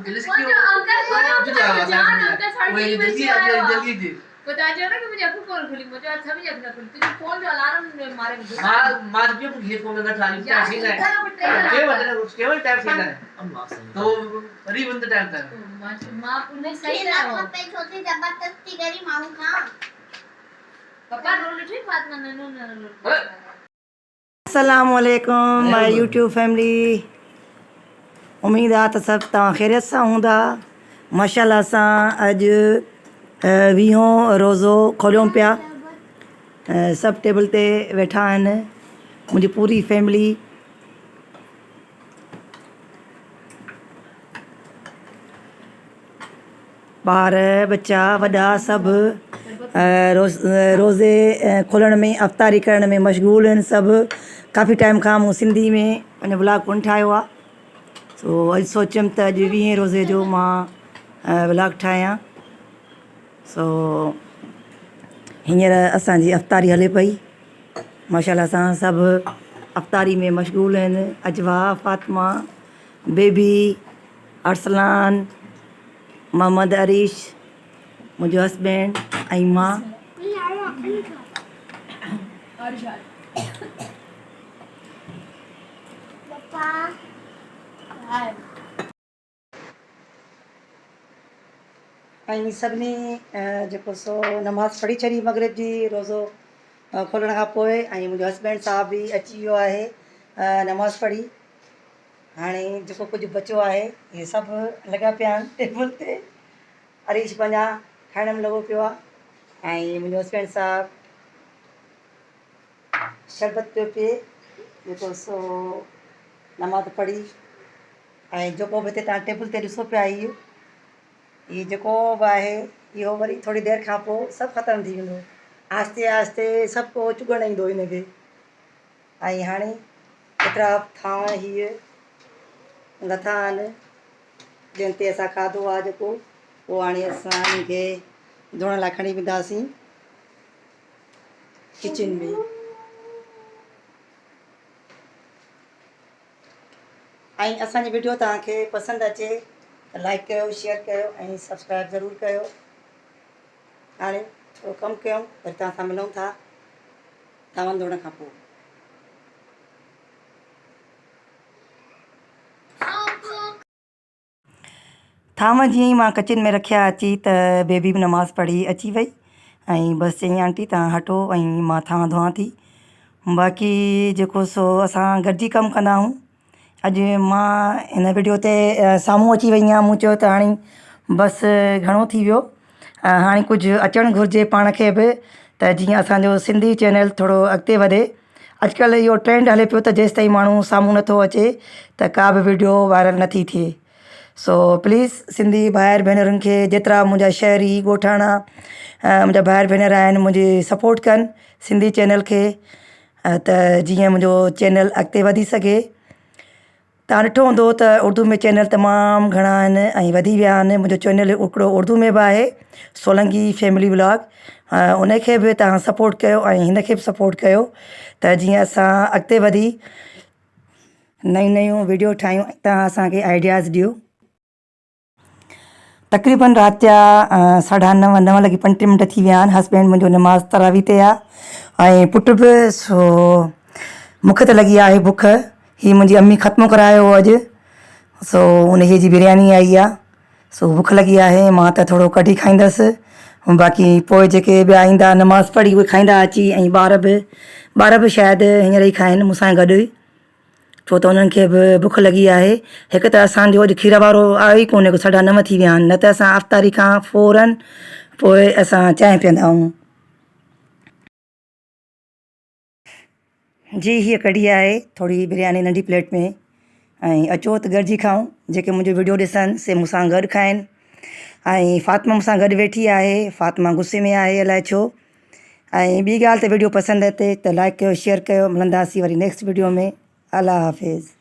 Uncle इसकी मुझे uncle को ना जो जावा जान अंकल वो ये 30 जल्दी जल्दी दे बता जो ना कि मुझे आपको कॉल खुली मुझे अच्छा भी अपना खुली तुझे फोन जो अलार्म मारे मुझे मार भी मुझे फोन में बैठा है टाइम सीधा है केवल टाइम सीधा है तो रीबन तो टाइम था मां पुणे सही है पे छोटी जबरदस्ती करी मारू का पापा रोल ठीक बात ना ननो अस्सलाम वालेकुम माय यूट्यूब फैमिली। उम्मीद आहे त सभु तव्हां ख़ैरियत सां हूंदा। माशाल्लाह सां अॼु 20हों रोज़ो खोलियूं पिया। सभु टेबल ते वेठा आहिनि मुंहिंजी पूरी फैमिली। ॿार बच्चा वॾा सभु रोज़े खोलण में अफ़्तारी करण में मशगूल आहिनि। सभु काफ़ी टाइम खां मूं सिंधी में अञा व्लॉग कोन ठाहियो आहे। सो अॼु सोचियमि त अॼु 20 रोज़े जो मां व्लॉग ठाहियां। सो हींअर असांजी अफ़्तारी हले पई। माशाल्लाह सां सभु अफ़्तारी में मशगूल आहिनि। अजवा, फ़ातिमा, बेबी, अरसलान, मोहम्मद अरीश, मुंहिंजो हस्बैंड ऐं मां। ऐं सभिनी जेको सो नमाज़ पढ़ी छॾी मगरिब जी रोज़ो खोलण खां पोइ। ऐं मुंहिंजो हस्बैंड साहब बि अची वियो आहे नमाज़ पढ़ी। हाणे जेको कुझु बचियो आहे इहे सभु लॻा पिया आहिनि टेबल ते। अरीश पंहिंजा खाइण में लॻो पियो आहे ऐं मुंहिंजो हस्बैंड साहब शरबत पियो पीए जेको सो नमाज़ पढ़ी। ऐं जेको बि हिते तव्हां टेबल ते ॾिसो पिया इहो जेको बि आहे इहो वरी थोरी देरि खां पोइ सभु ख़तमु थी वेंदो। आहिस्ते आहिस्ते सभु को चुगणु ईंदो हिनखे। ऐं हाणे एतिरा थांव हीअ लथा आहिनि जंहिं ते असां खाधो आहे जेको पोइ हाणे असां हिनखे धोइण लाइ खणी वेंदासीं किचन में। ऐं असांजी वीडियो तव्हांखे पसंदि अचे त लाइक कयो, शेयर कयो ऐं सब्सक्राइब ज़रूरु कयो। हाणे थोरो कमु कयूं वरी तव्हां सां मिलूं था थांव धोइण खां पोइ। थांव जीअं ई मां किचन में रखिया अची त बेबी बि नमाज़ पढ़ी अची वई ऐं बसि चई आंटी तव्हां हटो ऐं मां थांव धोआं थी। बाक़ी जेको सो असां गॾिजी कमु कंदा आहियूं। अॼु मां हिन वीडियो ते साम्हूं अची वई आहियां। मूं चयो त हाणे बसि घणो थी वियो। हाणे कुझु अचणु घुरिजे पाण खे बि त जीअं असांजो सिंधी चैनल थोरो अॻिते वधे। अॼुकल्ह इहो ट्रेंड हले पियो त जेसि ताईं माण्हू साम्हूं नथो अचे त का बि वीडियो वायरल नथी थिए। सो प्लीज़ सिंधी भाइर भेनरुनि खे जेतिरा मुंहिंजा शहरी ॻोठाणा मुंहिंजा भाइर भेनर आहिनि मुंहिंजी सपोर्ट कनि सिंधी चैनल खे त जीअं मुंहिंजो चैनल अॻिते वधी सघे। तव्हां ॾिठो हूंदो त उर्दू में चैनल तमामु घणा आहिनि ऐं वधी विया आहिनि। मुंहिंजो चैनल हिकिड़ो उर्दू में बि आहे सोलंकी फैमिली व्लॉग। उनखे बि तव्हां सपोर्ट कयो ऐं हिनखे बि सपोर्ट कयो त जीअं असां अॻिते वधी नयूं नयूं वीडियो ठाहियूं। तव्हां असांखे आइडियाज़ ॾियो। तक़रीबन राति जा 9:30 9:35 थी विया आहिनि। हस्बैंड मुंहिंजो नमाज़ तरावी ते आहे ऐं पुटु बि सो मूंखे त लॻी आहे बुख। हीअ मुंहिंजी अम्मी ख़त्मु करायो अॼु। सो उनजी जी बिरयानी आई आहे। सो बुख लॻी आहे मां त थोरो कढी खाईंदसि। बाक़ी पोइ जेके ॿिया ईंदा नमाज़ पढ़ी उहे खाईंदा अची ऐं ॿार बि शायदि हींअर ई खाइनि मूंसां गॾु छो त उन्हनि खे बि बुख लॻी आहे। हिकु त असांजो अॼु खीर वारो आयो ई कोन्हे 9:30 थी विया आहिनि। न त असां अफ़्तारी खां फ़ौरन पोइ असां चांहि पीअंदा आहियूं। जी हीअ कढ़ी आहे थोरी बिरयानी नंढी प्लेट में ऐं अचो त गॾिजी खाऊं। जेके मुंहिंजो वीडियो ॾिसनि से मूंसां गॾु खाइनि। ऐं फ़ातिमा मूंसां गॾु वेठी आहे। फ़ातिमा गुस्से में आहे अलाए छो। ऐं ॿी ॻाल्हि त वीडियो पसंदि अचे त लाइक कयो, शेयर कयो। मिलंदासीं वरी नेक्स्ट वीडियो में। अल्लाह हाफ़िज़।